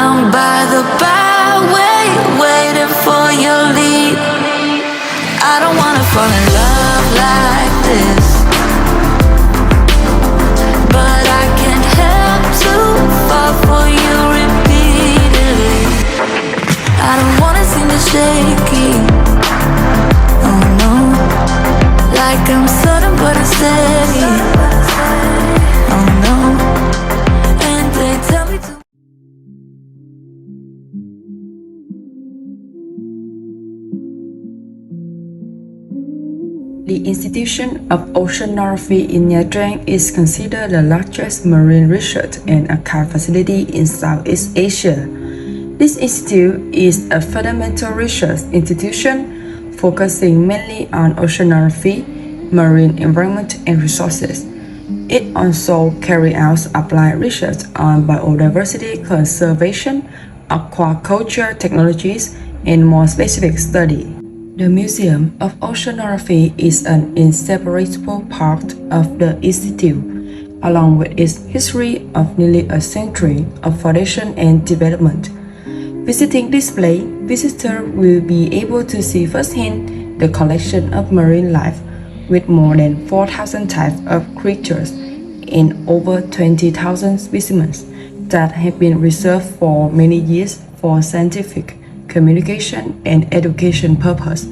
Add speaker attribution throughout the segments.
Speaker 1: I'm by the byway, waiting for your lead. I don't wanna fall in love like this, but I can't help to fall for you repeatedly. I don't wanna seem to shaky, oh no, like I'm sudden but I'm steady, oh no, and they tell me to.
Speaker 2: The Institution of Oceanography in Nha Trang is considered the largest marine research and archive facility in Southeast Asia. This institute is a fundamental research institution focusing mainly on oceanography, marine environment and resources. It also carries out applied research on biodiversity conservation, aquaculture technologies, and more specific study. The Museum of Oceanography is an inseparable part of the Institute, along with its history of nearly a century of foundation and development. Visiting this place, visitors will be able to see firsthand the collection of marine life with more than 4,000 types of creatures and over 20,000 specimens that have been reserved for many years for scientific, communication, and education purpose.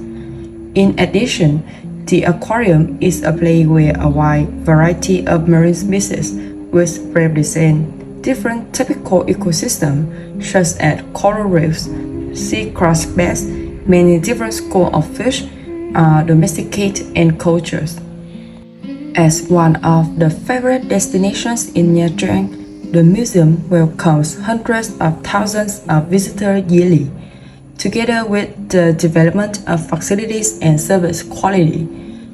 Speaker 2: In addition, the aquarium is a place where a wide variety of marine species which represent different typical ecosystems such as coral reefs, sea crustbeds, many different schools of fish are domesticated and cultured. As one of the favorite destinations in Nha Trang, the museum welcomes hundreds of thousands of visitors yearly. Together with the development of facilities and service quality,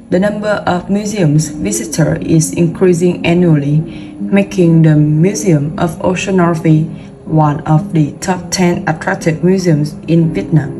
Speaker 2: the number of museums visitors is increasing annually, making the Museum of Oceanography one of the top 10 attractive museums in Vietnam.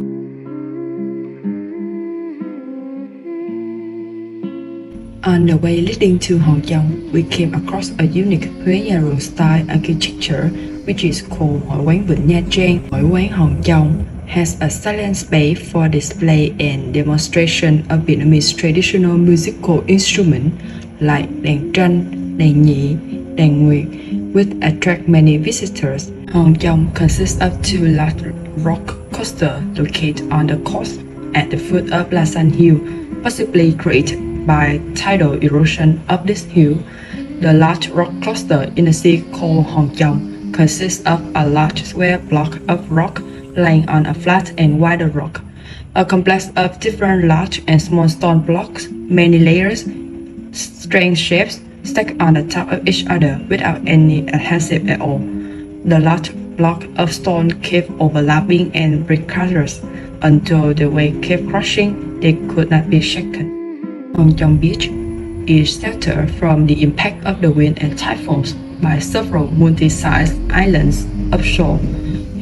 Speaker 2: On the way leading to Hoi An, we came across a unique Hoi An style architecture which is called Hoi Quán Vịnh Nha Trang. Hoi Quán Hoi An has a silent space for display and demonstration of Vietnamese traditional musical instruments like đàn tranh, đàn nhị, đàn nguyệt, which attract many visitors. Hoi An consists of two large rock coasters located on the coast at the foot of La San Hill, possibly created by tidal erosion of this hill. The large rock cluster in the sea called Hoi An consists of a large square block of rock lying on a flat and wider rock, a complex of different large and small stone blocks, many layers, strange shapes, stacked on the top of each other without any adhesive at all. The large block of stone kept overlapping and precarious until the wave kept crushing, they could not be shaken. Hoi An Beach is sheltered from the impact of the wind and typhoons by several multi-sized islands offshore.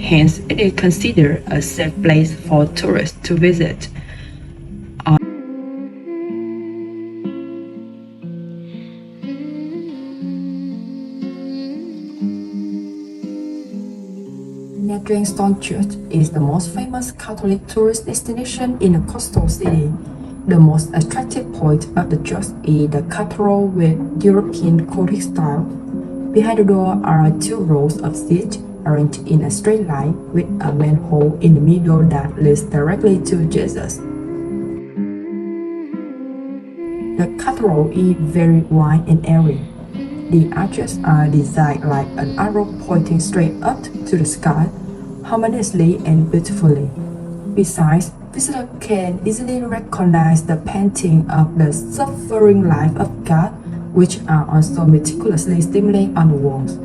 Speaker 2: Hence, it is considered a safe place for tourists to visit. Nha Trang Stone Church is the most famous Catholic tourist destination in a coastal city. The most attractive point of the church is the cathedral with European Gothic style. Behind the door are two rows of seats arranged in a straight line with a manhole in the middle that leads directly to Jesus. The cathedral is very wide and airy. The arches are designed like an arrow pointing straight up to the sky, harmoniously and beautifully. Besides, visitors can easily recognize the painting of the suffering life of God, which are also meticulously displayed on the walls.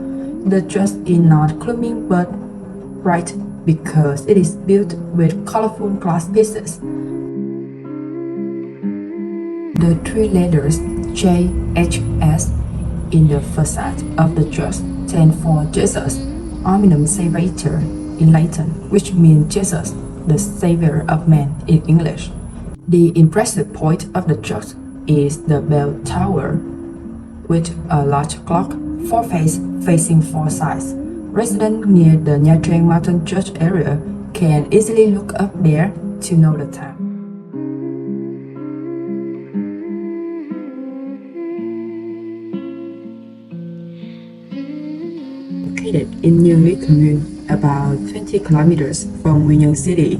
Speaker 2: The church is not gloomy but bright because it is built with colorful glass pieces. The three letters JHS in the facade of the church stand for Jesus, Omnium Salvator in Latin, which means Jesus, the Savior of man in English. The impressive point of the church is the bell tower, with a large clock, four faces facing four sides, residents near the Nha Trang Mountain Church area can easily look up there to know the town. Located in Ngân commune, about 20 kilometers from Quy Nhon city,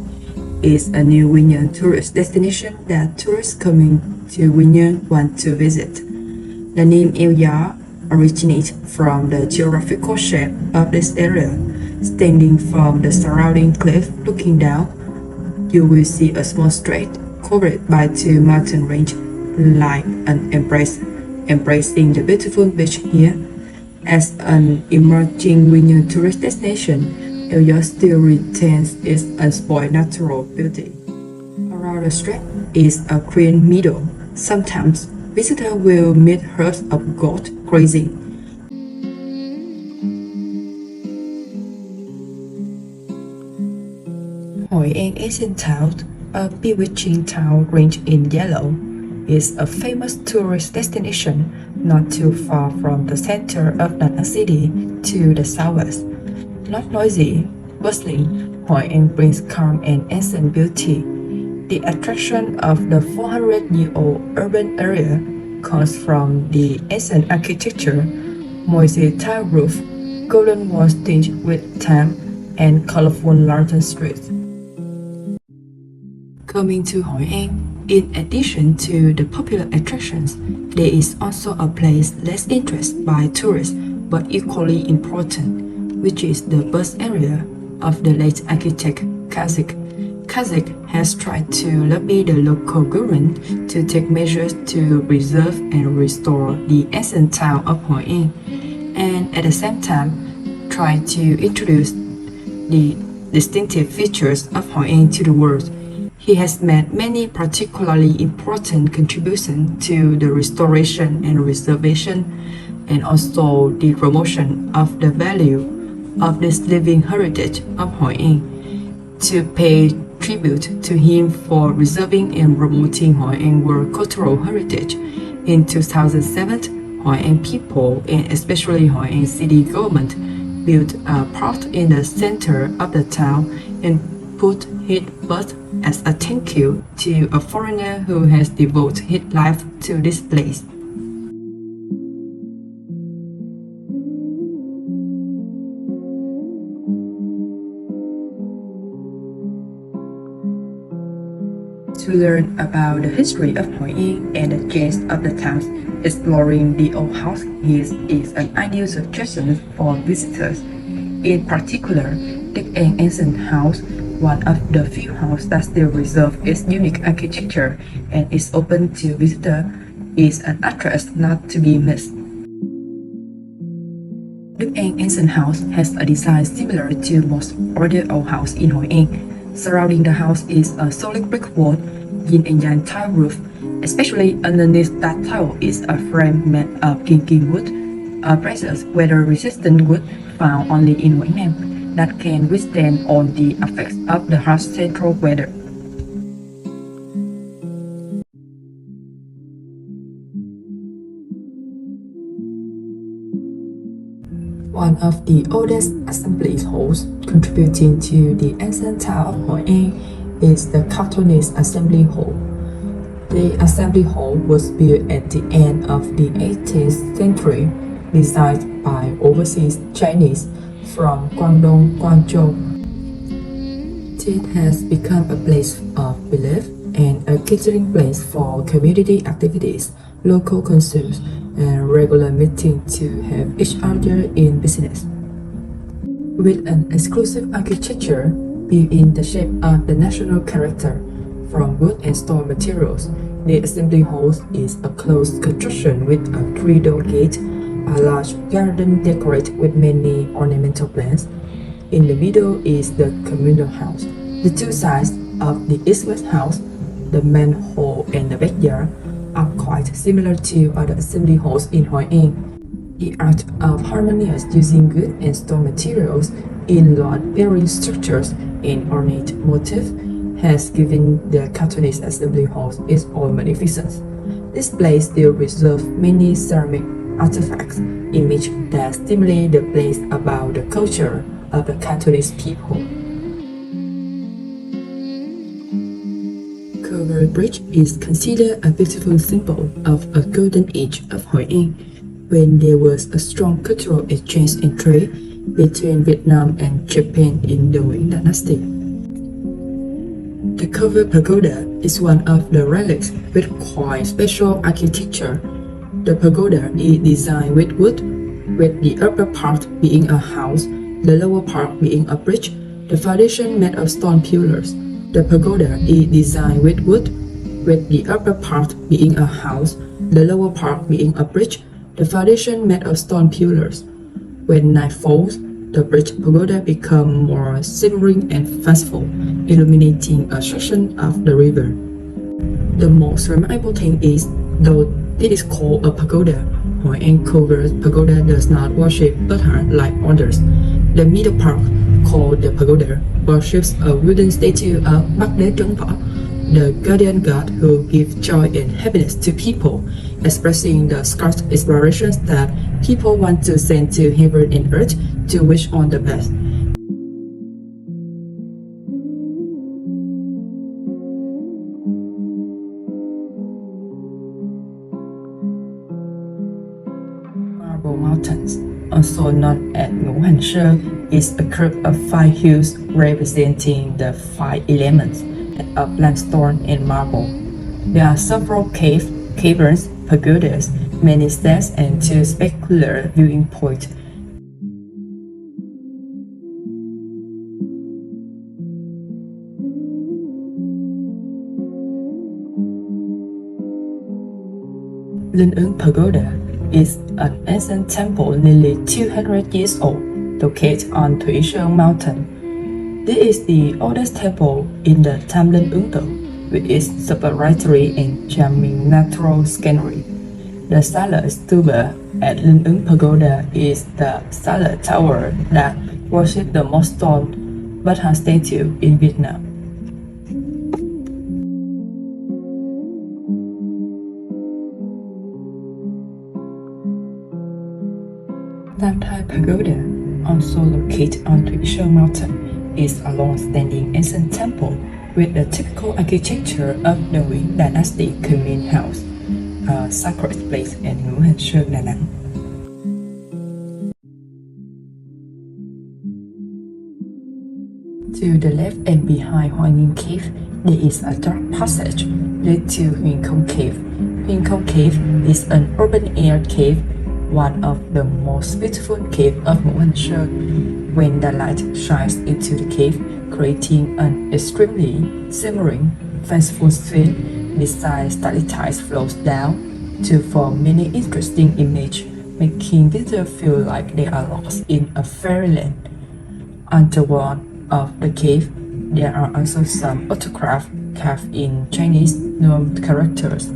Speaker 2: is a new Quy Nhon tourist destination that tourists coming to Quy Nhon want to visit. The name Eo Gió originates from the geographical shape of this area. Standing from the surrounding cliff looking down, you will see a small strait covered by two mountain ranges like an embrace, embracing the beautiful beach here. As an emerging Quy Nhon tourist destination, Eo Gió still retains its unspoiled natural beauty. Around the strait is a green meadow. Sometimes visitors will meet herds of goats grazing. Hoi An ancient town, a bewitching town ranged in yellow, is a famous tourist destination not too far from the center of Nha Trang city to the southwest. Not noisy, bustling, Hoi An brings calm and ancient beauty. The attraction of the 400-year-old urban area comes from the ancient architecture, mosaic tile roof, golden walls tinged with tan, and colorful lantern streets. Coming to Hoi An, in addition to the popular attractions, there is also a place less interested by tourists but equally important, which is the birth area of the late architect Kazakh. Kazakh has tried to lobby the local government to take measures to preserve and restore the ancient town of Hoi An, and at the same time try to introduce the distinctive features of Hoi An to the world. He has made many particularly important contributions to the restoration and preservation, and also the promotion of the value of this living heritage of Hoi An. To pay tribute to him for preserving and promoting Hoi An World Cultural Heritage, in 2007, Hoi An people, and especially Hoi An city government, built a park in the center of the town and put his birth as a thank you to a foreigner who has devoted his life to this place. To learn about the history of Hoi An and the gist of the town, exploring the old house is an ideal suggestion for visitors. In particular, the ancient house, one of the few houses that still preserve its unique architecture and is open to visitors, is an address not to be missed. The ancient house has a design similar to most other old houses in Hoi An. Surrounding the house is a solid brick wall, yin and yang tile roof. Especially underneath that tile is a frame made of kinky wood, a precious weather-resistant wood found only in Vietnam that can withstand all the effects of the harsh central weather. One of the oldest assembly halls contributing to the ancient town of Hoi An is the Cantonese Assembly Hall. The assembly hall was built at the end of the 18th century, designed by overseas Chinese from Guangdong, Guangzhou. It has become a place of belief and a gathering place for community activities, local concerts, and regular meetings to have each other in business. With an exclusive architecture built in the shape of the national character from wood and stone materials, the assembly hall is a closed construction with a three-door gate, a large garden decorated with many ornamental plants. In the middle is the communal house. The two sides of the east-west house, the main hall and the backyard, are quite similar to other assembly halls in Hoi An. The art of harmonious using wood and stone materials in load-bearing structures and ornate motifs has given the Cantonese assembly halls its own magnificence. This place still preserves many ceramic artifacts, images that stimulate the place about the culture of the Catholic people. Covered Bridge is considered a beautiful symbol of a golden age of Hoi An, when there was a strong cultural exchange and trade between Vietnam and Japan in the Nguyen Dynasty. The covered pagoda is one of the relics with quite special architecture. The pagoda is designed with wood, with the upper part being a house, the lower part being a bridge, the foundation made of stone pillars. The pagoda is designed with wood, with the upper part being a house, the lower part being a bridge, the foundation made of stone pillars. When night falls, the bridge pagoda becomes more shimmering and fanciful, illuminating a section of the river. The most remarkable thing is, though it is called a pagoda, Hoi An covered pagoda does not worship Buddha like others. The middle part, called the pagoda, worships a wooden statue of Bắc Đế Trấn Võ, the guardian god who gives joy and happiness to people, expressing the scarce aspirations that people want to send to heaven and earth to wish on the best. Marble Mountains, also known as Ngũ Hành Sơn, is a group of 5 hills representing the 5 elements of limestone and marble. There are several caverns, pagodas, many steps, and 2 spectacular viewing points. Linh Ứng Pagoda is an ancient temple nearly 200 years old, located on Thủy Sơn Mountain. This is the oldest temple in the Tham Linh Ứng Tự, with its spiritual and charming natural scenery. The Silent Stupa at Linh Ứng Pagoda is the Silent Tower that worships the most stone Buddha statue in Vietnam. Tam Thai Pagoda, also located on Thủy Sơn Mountain, is a long-standing ancient temple with the typical architecture of the Nguyen Dynasty Khmer House, a sacred place in Ngũ Hành Sơn, Đà Nẵng. To the left and behind Hoa Nghiêm Cave, there is a dark passage led to Huyền Không Cave. Huyền Không Cave is an open-air cave, one of the most beautiful caves of Ngũ Hành Sơn, when the light shines into the cave, creating an extremely shimmering, fanciful scene. Beside stalactites flows down to form many interesting images, making visitors feel like they are lost in a fairyland. On the wall of the cave, there are also some autographs carved in Chinese numerals characters.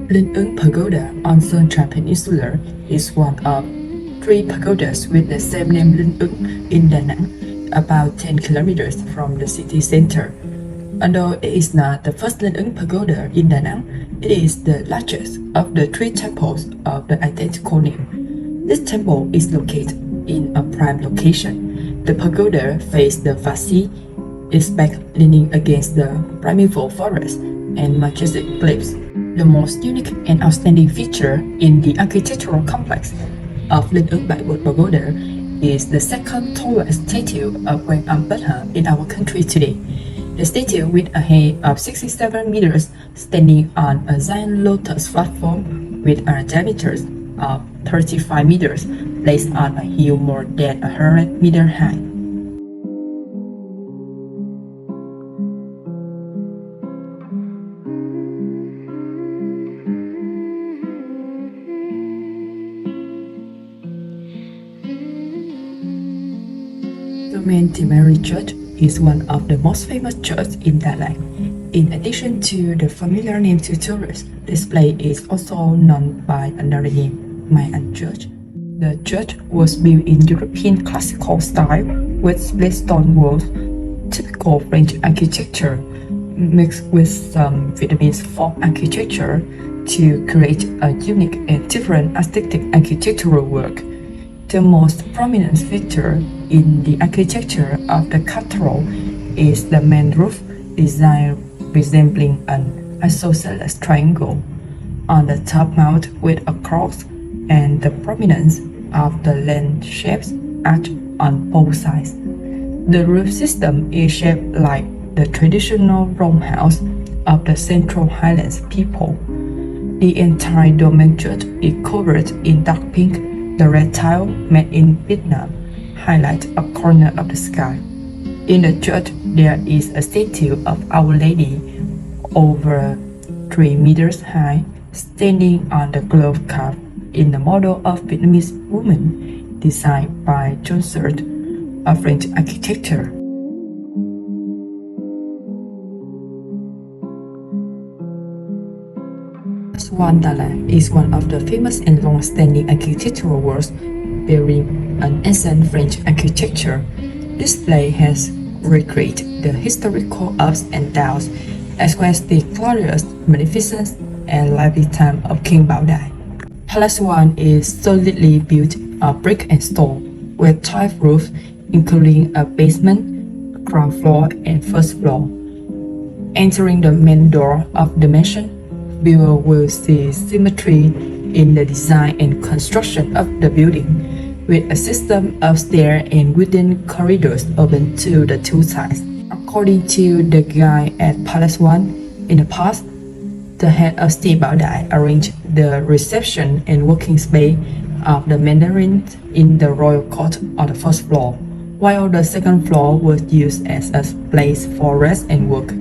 Speaker 2: Linh Ứng Pagoda on Sơn Trà Peninsula is one of 3 pagodas with the same name Linh Ứng in Da Nang, about 10 kilometers from the city center. Although it is not the first Linh Ứng Pagoda in Da Nang, it is the largest of the 3 temples of the identical name. This temple is located in a prime location. The pagoda faces the Pha Si, its back leaning against the primeval forest and majestic cliffs. The most unique and outstanding feature in the architectural complex of Linh Ứng Pagoda is the second tallest statue of Quan Âm Buddha in our country today. The statue, with a height of 67 meters, standing on a giant lotus platform with a diameter of 35 meters, placed on a hill more than 100 meters high. The Mary Church is one of the most famous churches in Đà Lạt. In addition to the familiar name to tourists, this place is also known by another name, Mai An Church. The church was built in European classical style, with split stone walls, typical French architecture, mixed with some Vietnamese folk architecture to create a unique and different aesthetic architectural work. The most prominent feature in the architecture of the cathedral is the main roof design resembling an isosceles triangle on the top mount with a cross and the prominence of the lens-shaped arch on both sides. The roof system is shaped like the traditional round house of the Central Highlands people. The entire dome church is covered in dark pink. The red tile made in Vietnam highlights a corner of the sky. In the church, there is a statue of Our Lady over 3 meters high, standing on the globe carved in the model of Vietnamese woman designed by John Surt, a French architect. Swan Dalat is one of the famous and long-standing architectural works bearing an ancient French architecture. This play has recreated the historical ups and downs, as well as the glorious, magnificence, and lively time of King Bao Dai. Palace One is solidly built of brick and stone, with tiled roofs, including a basement, ground floor, and first floor. Entering the main door of the mansion, viewer will see symmetry in the design and construction of the building, with a system of stairs and wooden corridors open to the two sides. According to the guide at Palace One, in the past, the head of state Bao Dai arranged the reception and working space of the mandarins in the royal court on the first floor, while the second floor was used as a place for rest and work.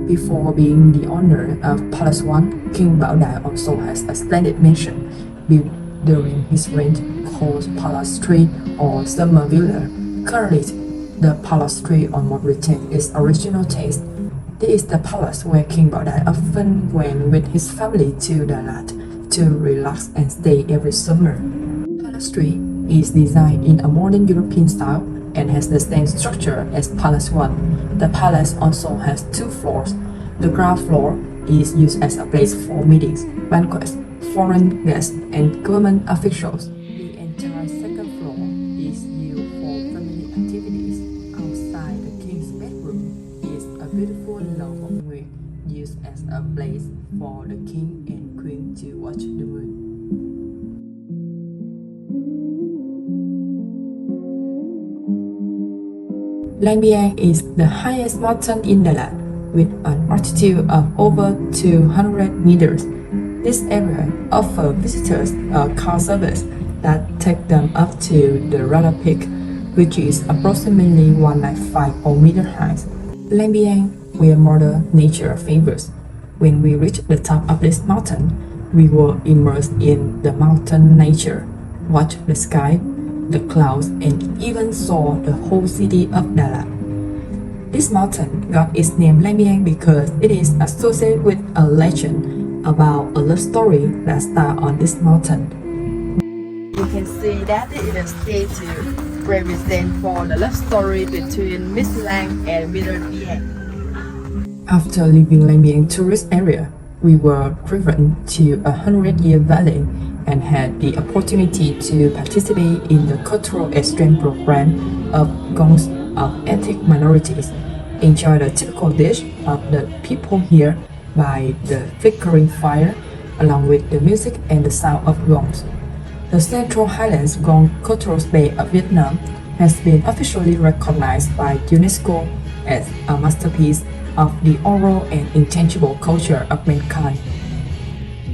Speaker 2: Before being the owner of Palace One, King Bao Dai also has a splendid mansion built during his reign called Palace Street or Summer Villa. Currently, the Palace Street on Mont retains its original taste. This is the palace where King Bao Dai often went with his family to Dalat to relax and stay every summer. Palace Street is designed in a modern European style and has the same structure as Palace One. The palace also has 2 floors. The ground floor is used as a place for meetings, banquets, foreign guests, and government officials. The entire second floor is used for family activities. Outside the king's bedroom is a beautiful lawn of wood used as a place for the king and queen to watch the moon. Lang Biang is the highest mountain in Dalat, with an altitude of over 200 meters. This area offers visitors a car service that takes them up to the Rada Peak, which is approximately 1950 meters high. Lang Biang, where Mother Nature favors. When we reached the top of this mountain, we were immersed in the mountain nature, watched the sky, the clouds, and even saw the whole city of Dalat. This mountain got its name Lang Biang because it is associated with a legend about a love story that started on this mountain. You can see that the statue represents for the love story between Miss Lang and Mr. Biang. After leaving Lang Biang tourist area, we were driven to 100-Year Valley and had the opportunity to participate in the cultural exchange program of gongs of ethnic minorities. Enjoy the typical dish of the people here by the flickering fire, along with the music and the sound of gongs. The Central Highlands Gong Cultural Space of Vietnam has been officially recognized by UNESCO as a masterpiece of the oral and intangible culture of mankind.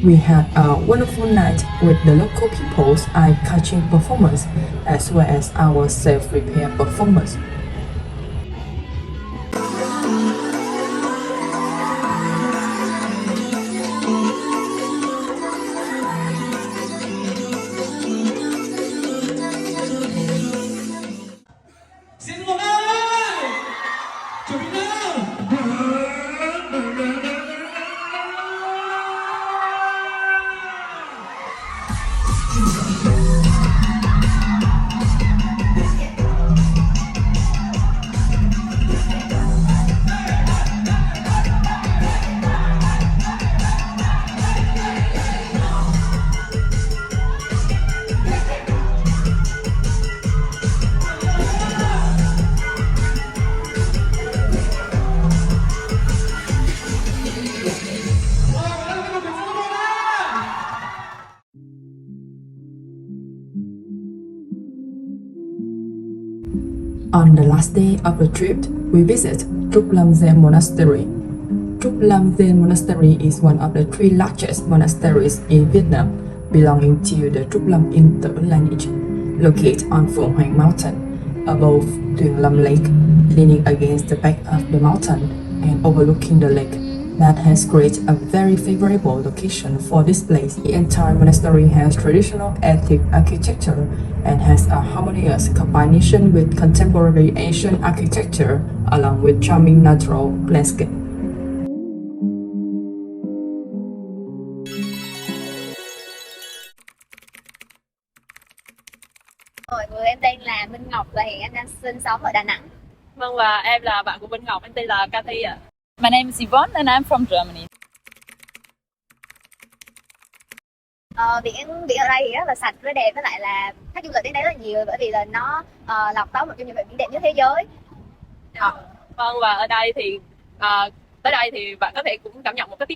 Speaker 2: We had a wonderful night with the local people's eye-catching performance as well as our self-prepared performance. On the last day of the trip, we visit Trúc Lâm Zen Monastery. Trúc Lâm Zen Monastery is one of the 3 largest monasteries in Vietnam, belonging to the Trúc Lâm Inter lineage, located on Phượng Hoàng Mountain, above Tuyền Lâm Lake, leaning against the back of the mountain and overlooking the lake. That has created a very favorable location for this place. The entire monastery has traditional Attic architecture and has a harmonious combination with contemporary Asian architecture along with charming natural landscape.
Speaker 3: Mọi người, em tên là Minh Ngọc và hiện em đang sinh sống ở Đà Nẵng.
Speaker 4: Vâng, và em là bạn của Minh Ngọc, em tên là Cathy ạ.
Speaker 5: My name is Yvonne and I'm from Germany.
Speaker 3: Biển ở đây thì rất là sạch với đẹp, với lại là khách du lịch đến đây rất là nhiều bởi vì là nó lọt top một trong những biển đẹp nhất thế giới.
Speaker 4: Vâng, và ở đây thì tới đây thì bạn có thể cũng cảm nhận một cái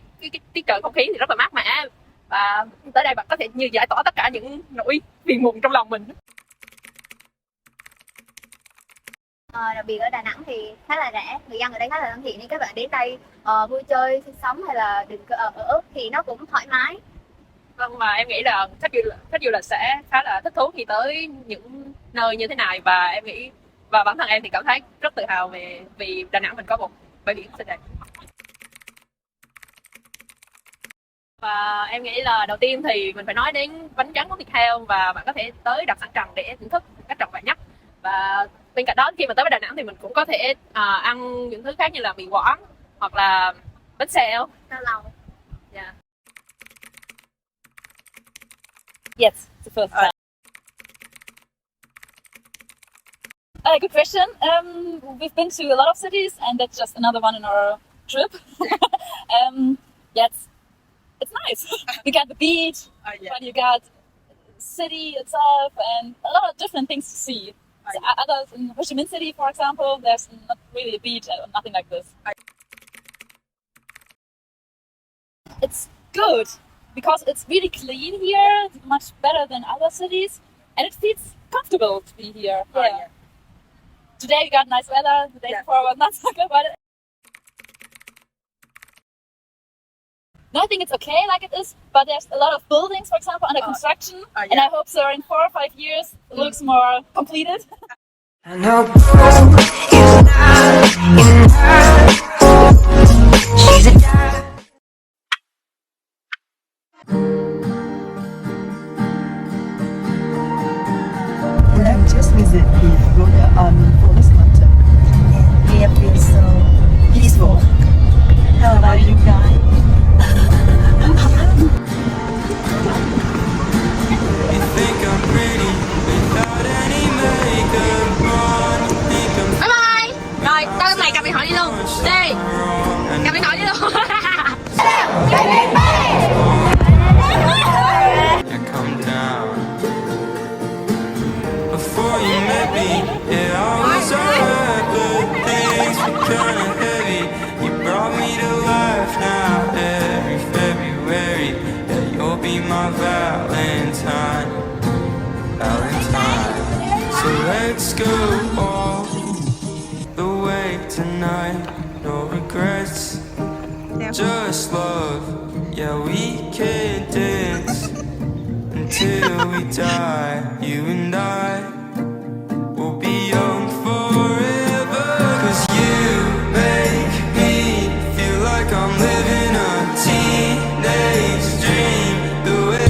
Speaker 4: tiết trời không khí thì rất là mát mẻ, và tới đây bạn có thể như giải tỏa tất cả những nỗi phiền muộn trong lòng mình.
Speaker 3: Đặc biệt ở Đà Nẵng thì khá là rẻ, người dân ở đây khá là thân thiện nên các bạn đến đây vui chơi, sinh sống hay là định cư ở thì nó cũng thoải mái.
Speaker 4: Vâng, và em nghĩ là khách du lịch sẽ khá là thích thú khi tới những nơi như thế này, và em nghĩ và bản thân em thì cảm thấy rất tự hào vì Đà Nẵng mình có một bãi biển xinh đẹp. Và em nghĩ là đầu tiên thì mình phải nói đến bánh tráng cuốn thịt heo, và bạn có thể tới đặc sản Trần để thưởng thức một cách trọn vẹn nhất. Và bên cạnh đó khi mà tới Đà Nẵng thì mình cũng có thể ăn những thứ khác như là mì Quảng hoặc là bánh xèo,
Speaker 3: Cao lầu.
Speaker 4: Yeah.
Speaker 5: Yes, the first time. Good question. We've been to a lot of cities, and that's just another one in our trip. Yes, it's nice. You got the beach, but you got city itself, and a lot of different things to see. So others in Ho Chi Minh City, for example, there's not really a beach or nothing like this. It's good because it's really clean here, much better than other cities, and it feels comfortable to be here. Yeah. Today we got nice weather. The day before was not so good, but no, I think it's okay like it is, but there's a lot of buildings, for example, under construction, and I hope so in 4 or 5 years it looks more completed.
Speaker 1: I know you're not in her. She's a dad.
Speaker 2: Let's just visit the road on Forest Mountain.
Speaker 6: Here feels so peaceful. How about you guys?
Speaker 7: You think I'm pretty without any makeup on. You think I'm
Speaker 4: Bye bye. Rồi, tới cái này cầm điện thoại đi luôn. Đi. Cầm điện thoại đi luôn.
Speaker 7: I come down. Before you met me, yeah, I was alright, but things were kinda heavy. You brought me to life now. Every February, yeah, you'll be my Valentine. So let's go all the way tonight. No regrets, just love. Yeah, we can dance until we die. You and I will be young forever. 'Cause you make me feel like I'm living a teenage dream. The way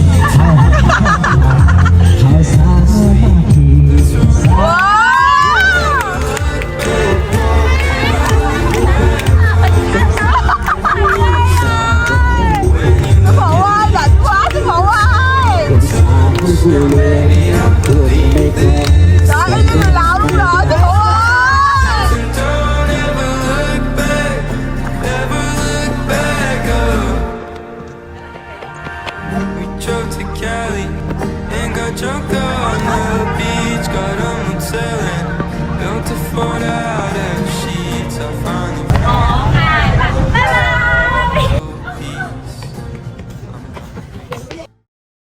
Speaker 7: drunk on the beach, got a motel and built a fort out.